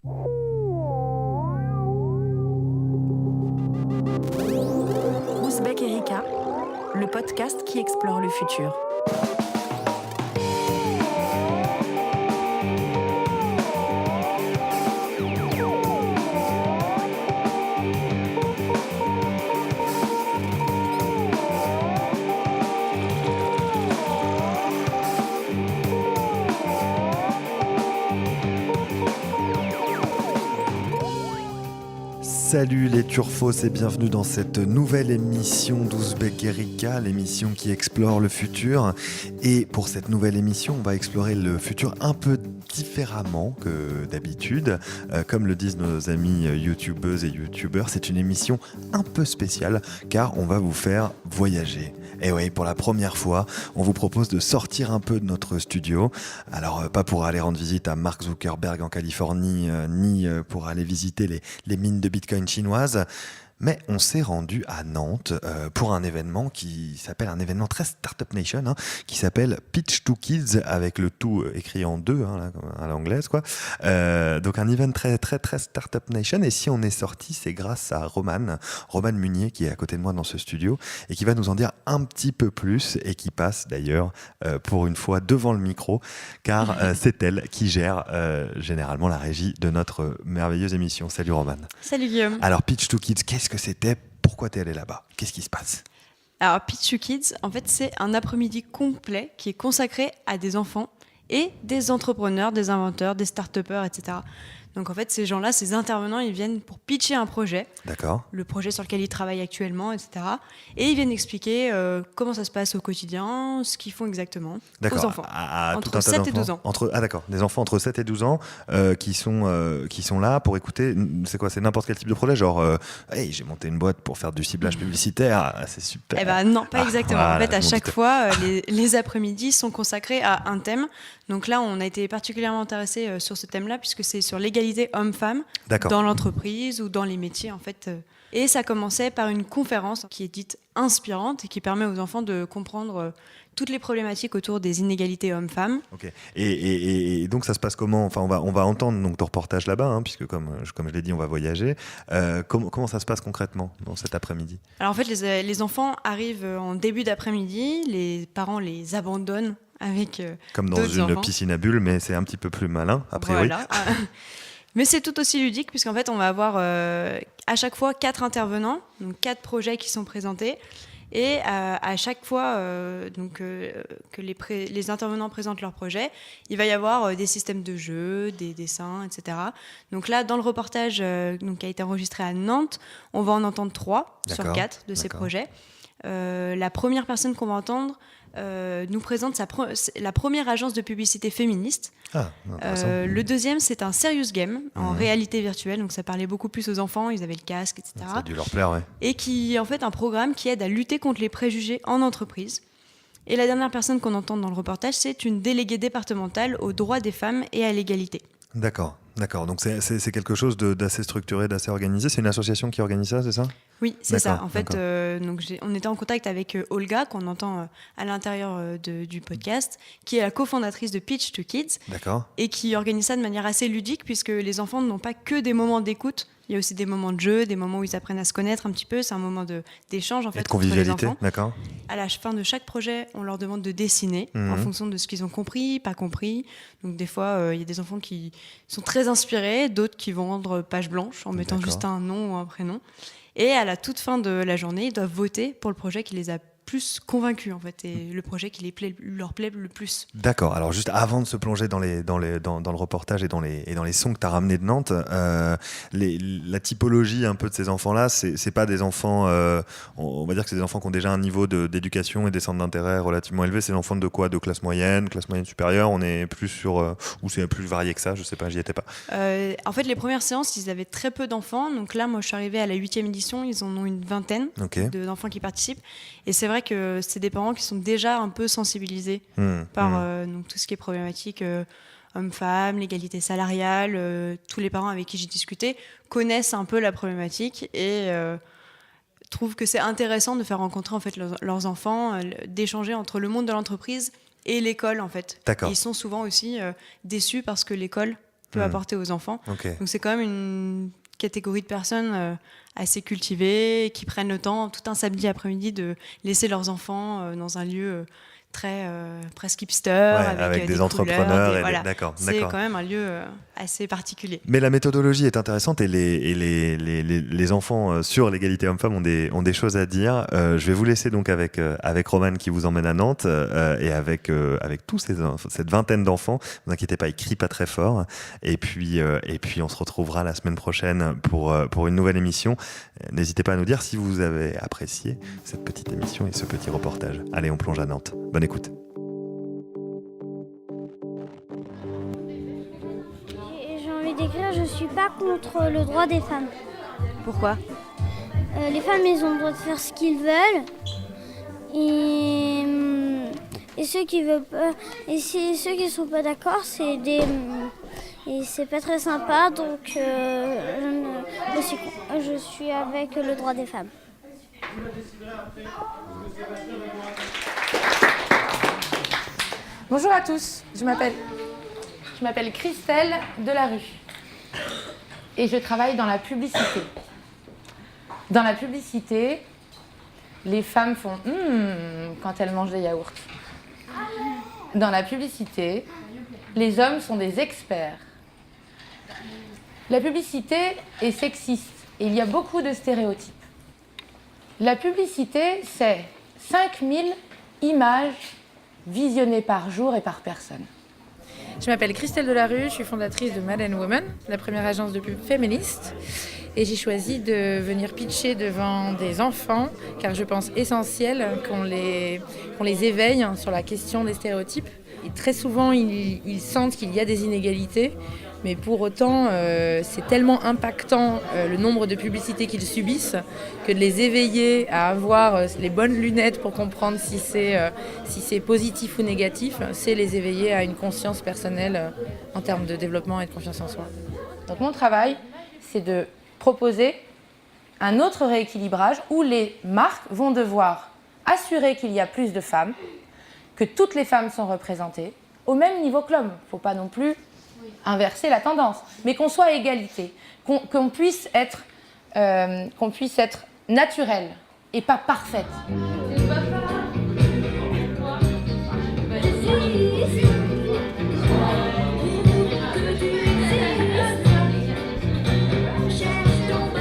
Ouzbek Erika, le podcast qui explore le futur. Salut les turfos et bienvenue dans cette nouvelle émission d'Ouzbek Erika, l'émission qui explore le futur. Et pour cette nouvelle émission, on va explorer le futur un peu différemment que d'habitude. Comme le disent nos amis youtubeuses et youtubeurs, c'est une émission un peu spéciale car on va vous faire voyager. Et oui, pour la première fois, on vous propose de sortir un peu de notre studio. Alors, pas pour aller rendre visite à Mark Zuckerberg en Californie, ni pour aller visiter les mines de Bitcoin chinoises. Mais on s'est rendu à Nantes pour un événement qui s'appelle un événement très Startup Nation, qui s'appelle Pitch to Kids, avec le tout écrit en deux, là, à l'anglaise, quoi. Donc un event très très très Startup Nation. Et si on est sorti, c'est grâce à Romane Munier, qui est à côté de moi dans ce studio et qui va nous en dire un petit peu plus, et qui passe d'ailleurs pour une fois devant le micro, car c'est elle qui gère généralement la régie de notre merveilleuse émission. Salut Romane. Salut Guillaume. Alors Pitch to Kids, qu'est-ce que c'était? Pourquoi t'es allée là-bas? Qu'est-ce qui se passe? Alors Pitch to Kids, en fait, c'est un après-midi complet qui est consacré à des enfants et des entrepreneurs, des inventeurs, des start-upers, etc. Donc en fait, ces gens-là, ces intervenants, ils viennent pour pitcher un projet. D'accord. Le projet sur lequel ils travaillent actuellement, etc. Et ils viennent expliquer comment ça se passe au quotidien, ce qu'ils font exactement aux enfants. Entre 7 et 12 ans. D'accord. Des enfants entre 7 et 12 ans qui sont là pour écouter. C'est quoi? C'est n'importe quel type de projet? Genre, hey, j'ai monté une boîte pour faire du ciblage publicitaire. C'est super. Eh ben non, pas exactement. Voilà, en fait, à chaque fois, les après-midi sont consacrés à un thème. Donc là, on a été particulièrement intéressés sur ce thème-là, puisque c'est sur l'égalité homme-femme dans l'entreprise ou dans les métiers, en fait. Et ça commençait par une conférence qui est dite inspirante et qui permet aux enfants de comprendre toutes les problématiques autour des inégalités hommes-femmes. Ok. Et donc ça se passe comment? Enfin, on va entendre donc ton reportage là-bas, puisque comme je l'ai dit, on va voyager. Comment ça se passe concrètement dans cet après-midi? Alors en fait, les enfants arrivent en début d'après-midi, les parents les abandonnent avec comme dans une enfants. piscine à bulles, mais c'est un petit peu plus malin, a priori. Voilà. Mais c'est tout aussi ludique, puisqu'en fait, on va avoir à chaque fois 4 intervenants, donc 4 projets qui sont présentés. Et à chaque fois que les intervenants présentent leur projet, il va y avoir des systèmes de jeu, des dessins, etc. Donc là, dans le reportage qui a été enregistré à Nantes, on va en entendre 3 sur 4 de ces projets. La première personne qu'on va entendre nous présente la première agence de publicité féministe. Le deuxième, c'est un serious game en réalité virtuelle, donc ça parlait beaucoup plus aux enfants, ils avaient le casque, etc. Ça a dû leur plaire, ouais. Et qui est en fait un programme qui aide à lutter contre les préjugés en entreprise. Et la dernière personne qu'on entend dans le reportage, c'est une déléguée départementale aux droits des femmes et à l'égalité. D'accord. Donc c'est quelque chose d'assez structuré, d'assez organisé. C'est une association qui organise ça, c'est ça? Oui, c'est ça. En fait, on était en contact avec Olga, qu'on entend à l'intérieur du podcast, qui est la cofondatrice de Pitch to Kids. D'accord. Et qui organise ça de manière assez ludique, puisque les enfants n'ont pas que des moments d'écoute. Il y a aussi des moments de jeu, des moments où ils apprennent à se connaître un petit peu. C'est un moment d'échange en fait, et de convivialité, entre les enfants. D'accord. À la fin de chaque projet, on leur demande de dessiner en fonction de ce qu'ils ont compris, pas compris. Donc des fois, il y a des enfants qui sont très inspirés, d'autres qui vont rendre page blanche en mettant juste un nom ou un prénom. Et à la toute fin de la journée, ils doivent voter pour le projet qui les a plus convaincus en fait, et le projet qui leur plaît le plus. D'accord. Alors juste avant de se plonger dans le reportage et dans les sons que tu as ramenés de Nantes, la typologie un peu de ces enfants-là, c'est pas des enfants, on va dire que c'est des enfants qui ont déjà un niveau d'éducation et des centres d'intérêt relativement élevé. C'est des enfants de quoi? De classe moyenne supérieure? On est plus sur ou c'est plus varié que ça? Je sais pas, j'y étais pas. En fait, les premières séances, ils avaient très peu d'enfants. Donc là, moi, je suis arrivée à la 8e édition. Ils en ont une vingtaine d'enfants qui participent. Et c'est vrai que c'est des parents qui sont déjà un peu sensibilisés par donc, tout ce qui est problématique hommes-femmes, l'égalité salariale. Tous les parents avec qui j'ai discuté connaissent un peu la problématique et trouvent que c'est intéressant de faire rencontrer en fait, leurs enfants, d'échanger entre le monde de l'entreprise et l'école en fait. D'accord. Et ils sont souvent aussi déçus parce que l'école peut apporter aux enfants. Okay. Donc c'est quand même une catégorie de personnes assez cultivées, qui prennent le temps tout un samedi après-midi de laisser leurs enfants dans un lieu très presque hipster, avec des entrepreneurs. voilà. D'accord. C'est quand même un lieu assez particulier. Mais la méthodologie est intéressante et les enfants sur l'égalité homme-femme ont des choses à dire. Je vais vous laisser donc avec Romane qui vous emmène à Nantes et avec tous cette vingtaine d'enfants. Ne vous inquiétez pas, ils crient pas très fort. Et puis on se retrouvera la semaine prochaine pour une nouvelle émission. N'hésitez pas à nous dire si vous avez apprécié cette petite émission et ce petit reportage. Allez, on plonge à Nantes. Bonne écoute. J'ai envie d'écrire, je suis pas contre le droit des femmes. Pourquoi ? Les femmes, elles ont le droit de faire ce qu'ils veulent. Et ceux qui veulent pas, et ceux qui sont pas d'accord, et c'est pas très sympa. Donc je suis avec le droit des femmes. Bonjour à tous, je m'appelle Christelle Delarue et je travaille dans la publicité. Dans la publicité, les femmes font quand elles mangent des yaourts. Dans la publicité, les hommes sont des experts. La publicité est sexiste et il y a beaucoup de stéréotypes. La publicité, c'est 5000 images visionnées par jour et par personne. Je m'appelle Christelle Delarue, je suis fondatrice de Mad & Woman, la première agence de pub féministe. Et j'ai choisi de venir pitcher devant des enfants, car je pense essentiel qu'on les éveille sur la question des stéréotypes. Et très souvent, ils sentent qu'il y a des inégalités, mais pour autant, c'est tellement impactant le nombre de publicités qu'ils subissent que de les éveiller à avoir les bonnes lunettes pour comprendre si c'est positif ou négatif, c'est les éveiller à une conscience personnelle en termes de développement et de confiance en soi. Donc mon travail, c'est de proposer un autre rééquilibrage où les marques vont devoir assurer qu'il y a plus de femmes, que toutes les femmes sont représentées, au même niveau que l'homme. Il ne faut pas non plus inverser la tendance, mais qu'on soit à égalité, qu'on puisse être naturelle et pas parfaite.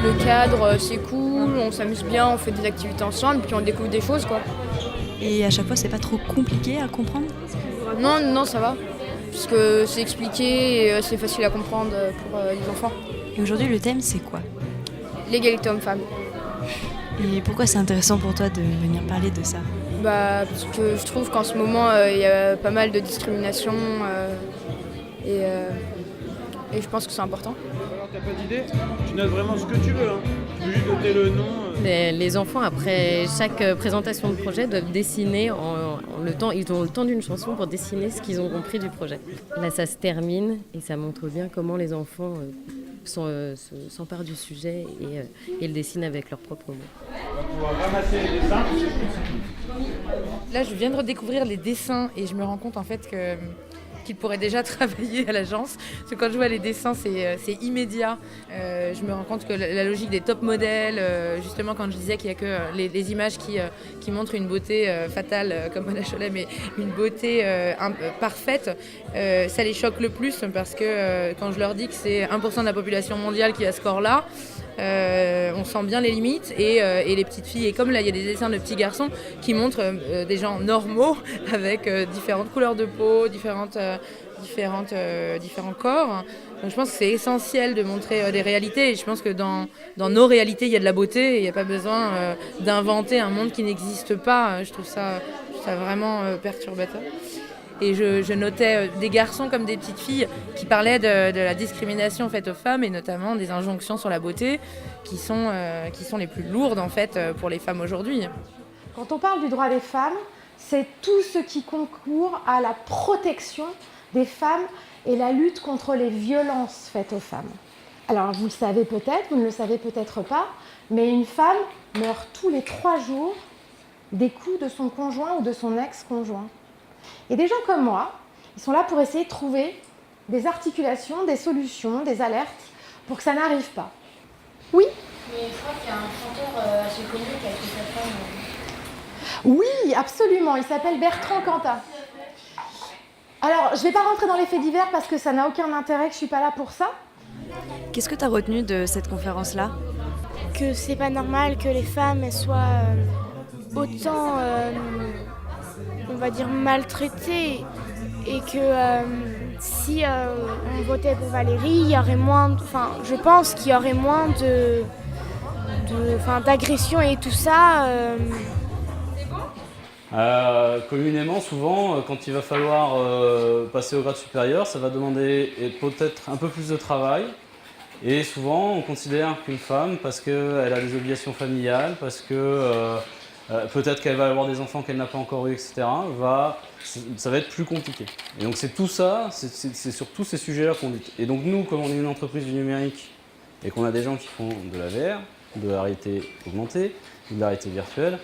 Le cadre, c'est cool, on s'amuse bien, on fait des activités ensemble, puis on découvre des choses, quoi. Et à chaque fois, c'est pas trop compliqué à comprendre ? Non, ça va. Parce que c'est expliqué et c'est facile à comprendre pour les enfants. Et aujourd'hui, le thème, c'est quoi ? L'égalité homme-femme. Et pourquoi c'est intéressant pour toi de venir parler de ça ? Parce que je trouve qu'en ce moment, il y a pas mal de discrimination et je pense que c'est important. Alors t'as pas d'idée ? Tu notes vraiment ce que tu veux, hein. Tu peux juste noter le nom. Les enfants, après chaque présentation de projet, doivent dessiner ils ont le temps d'une chanson pour dessiner ce qu'ils ont compris du projet. Là, ça se termine et ça montre bien comment les enfants s'emparent du sujet et le dessinent avec leurs propres mots. On va pouvoir ramasser les dessins. Là, je viens de redécouvrir les dessins et je me rends compte en fait qu'ils pourraient déjà travailler à l'agence. Parce que quand je vois les dessins, c'est immédiat. Je me rends compte que la logique des top modèles, justement quand je disais qu'il n'y a que les images qui montrent une beauté fatale comme Mona Chollet, mais une beauté parfaite, ça les choque le plus parce que quand je leur dis que c'est 1% de la population mondiale qui a ce corps-là, on sent bien les limites et les petites filles. Et comme là, il y a des dessins de petits garçons qui montrent des gens normaux avec différentes couleurs de peau, différents corps. Donc je pense que c'est essentiel de montrer des réalités. Et je pense que dans nos réalités, il y a de la beauté. Il n'y a pas besoin d'inventer un monde qui n'existe pas. Je trouve ça vraiment perturbateur. Et je notais des garçons comme des petites filles qui parlaient de la discrimination faite aux femmes et notamment des injonctions sur la beauté qui sont les plus lourdes en fait pour les femmes aujourd'hui. Quand on parle du droit des femmes, c'est tout ce qui concourt à la protection des femmes et la lutte contre les violences faites aux femmes. Alors vous le savez peut-être, vous ne le savez peut-être pas, mais une femme meurt tous les 3 jours des coups de son conjoint ou de son ex-conjoint. Et des gens comme moi, ils sont là pour essayer de trouver des articulations, des solutions, des alertes pour que ça n'arrive pas. Oui ? Mais je crois qu'il y a un chanteur assez connu qui a été sa femme. Oui, absolument, il s'appelle Bertrand Cantat. Alors, je ne vais pas rentrer dans les faits divers parce que ça n'a aucun intérêt, que je ne suis pas là pour ça. Qu'est-ce que tu as retenu de cette conférence-là ? Que c'est pas normal que les femmes elles soient autant, on va dire, maltraitées et que si on votait pour Valérie, il y aurait moins, je pense qu'il y aurait moins d'agressions et tout ça. Communément, souvent, quand il va falloir passer au grade supérieur, ça va demander peut-être un peu plus de travail. Et souvent, on considère qu'une femme, parce qu'elle a des obligations familiales, parce que peut-être qu'elle va avoir des enfants qu'elle n'a pas encore eu, etc., ça va être plus compliqué. Et donc c'est tout ça, c'est sur tous ces sujets-là qu'on lutte. Et donc nous, comme on est une entreprise du numérique et qu'on a des gens qui font de la VR, de la réalité augmentée, de la réalité virtuelle,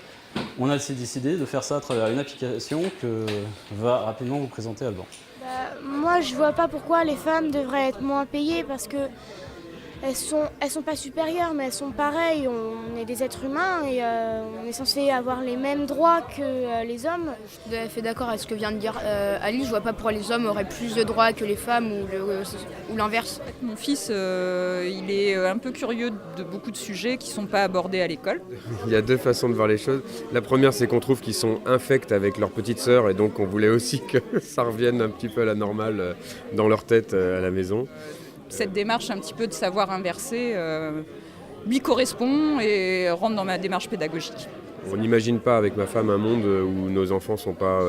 on a décidé de faire ça à travers une application que va rapidement vous présenter Alban. Moi, je vois pas pourquoi les femmes devraient être moins payées parce que elles sont pas supérieures, mais elles sont pareilles. On est des êtres humains et on est censé avoir les mêmes droits que les hommes. Je suis tout à fait d'accord avec ce que vient de dire Alice. Je vois pas pourquoi les hommes auraient plus de droits que les femmes ou l'inverse. Mon fils, il est un peu curieux de beaucoup de sujets qui ne sont pas abordés à l'école. Il y a deux façons de voir les choses. La première, c'est qu'on trouve qu'ils sont infects avec leur petite sœur et donc on voulait aussi que ça revienne un petit peu à la normale dans leur tête à la maison. Cette démarche un petit peu de savoir inverser lui correspond et rentre dans ma démarche pédagogique. On n'imagine pas avec ma femme un monde où nos enfants ne sont pas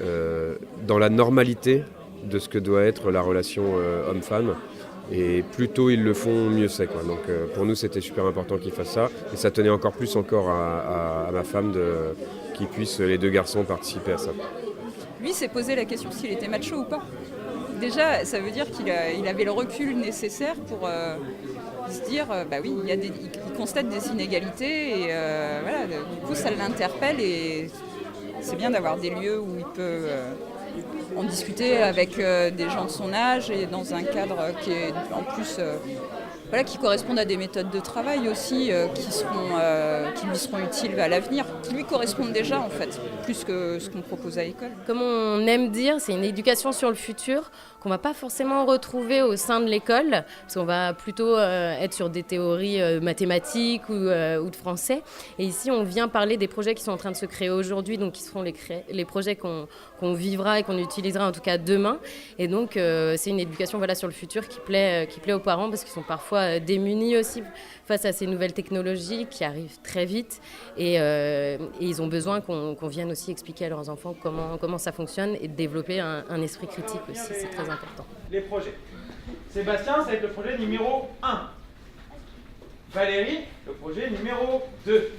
dans la normalité de ce que doit être la relation homme-femme. Et plus tôt ils le font, mieux c'est, quoi. Donc pour nous c'était super important qu'ils fassent ça. Et ça tenait encore plus à ma femme qu'ils puissent les deux garçons participer à ça. Lui s'est posé la question s'il était macho ou pas. Déjà, ça veut dire qu'il avait le recul nécessaire pour se dire, oui, il constate des inégalités et voilà, du coup ça l'interpelle et c'est bien d'avoir des lieux où il peut en discuter avec des gens de son âge et dans un cadre qui est en plus qui correspondent à des méthodes de travail aussi qui lui seront utiles à l'avenir, qui lui correspondent déjà en fait, plus que ce qu'on propose à l'école. Comme on aime dire, c'est une éducation sur le futur qu'on ne va pas forcément retrouver au sein de l'école, parce qu'on va plutôt être sur des théories mathématiques ou de français. Et ici, on vient parler des projets qui sont en train de se créer aujourd'hui, donc qui seront les projets qu'on vivra et qu'on utilisera en tout cas demain. Et donc, c'est une éducation sur le futur qui plaît aux parents, parce qu'ils sont parfois démunis aussi face à ces nouvelles technologies qui arrivent très vite. Et ils ont besoin qu'on vienne aussi expliquer à leurs enfants comment ça fonctionne et de développer un esprit critique aussi, c'est très important. Les projets. Sébastien, ça va être le projet numéro 1. Valérie, le projet numéro 2.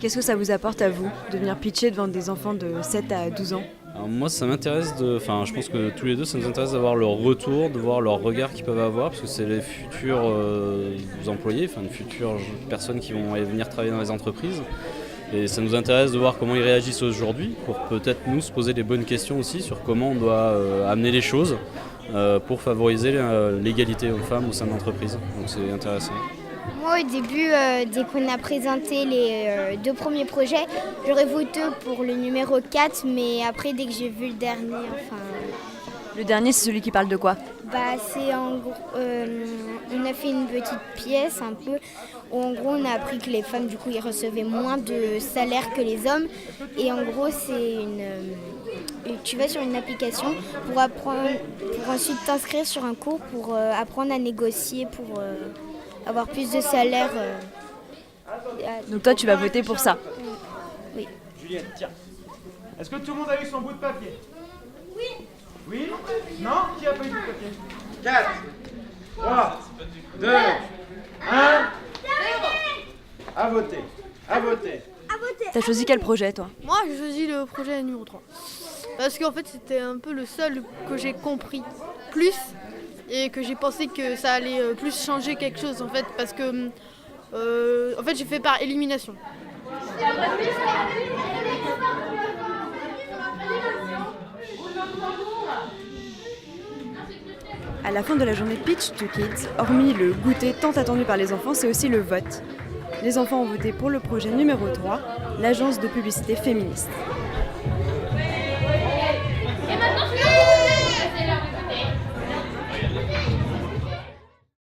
Qu'est-ce que ça vous apporte à vous de venir pitcher devant des enfants de 7 à 12 ans ? Alors moi, ça m'intéresse je pense que tous les deux, ça nous intéresse d'avoir leur retour, de voir leur regard qu'ils peuvent avoir, parce que c'est les futurs employés, les futures personnes qui vont venir travailler dans les entreprises. Et ça nous intéresse de voir comment ils réagissent aujourd'hui, pour peut-être nous se poser les bonnes questions aussi sur comment on doit amener les choses pour favoriser l'égalité hommes-femmes au sein de l'entreprise. Donc c'est intéressant. Moi, au début, dès qu'on a présenté les deux premiers projets, j'aurais voté pour le numéro 4, mais après, dès que j'ai vu le dernier, Le dernier, c'est celui qui parle de quoi ? C'est en gros, on a fait une petite pièce un peu, où en gros, on a appris que les femmes, du coup, ils recevaient moins de salaire que les hommes. Et en gros, tu vas sur une application pour ensuite t'inscrire sur un cours pour apprendre à négocier, pour avoir plus de salaire. Donc toi, tu vas voter pour ça ? Oui. Juliette, tiens. Est-ce que tout le monde a eu son bout de papier ? Oui. Oui ? Non ? Qui a pas eu de papier ? 4, 3, 2, 1. À voter. À voter. T'as choisi quel projet, toi ? Moi, j'ai choisi le projet numéro 3. Parce qu'en fait, c'était un peu le seul que j'ai compris plus et que j'ai pensé que ça allait plus changer quelque chose, en fait, parce que en fait, j'ai fait par élimination. À la fin de la journée Pitch to Kids, hormis le goûter tant attendu par les enfants, c'est aussi le vote. Les enfants ont voté pour le projet numéro 3, l'agence de publicité féministe.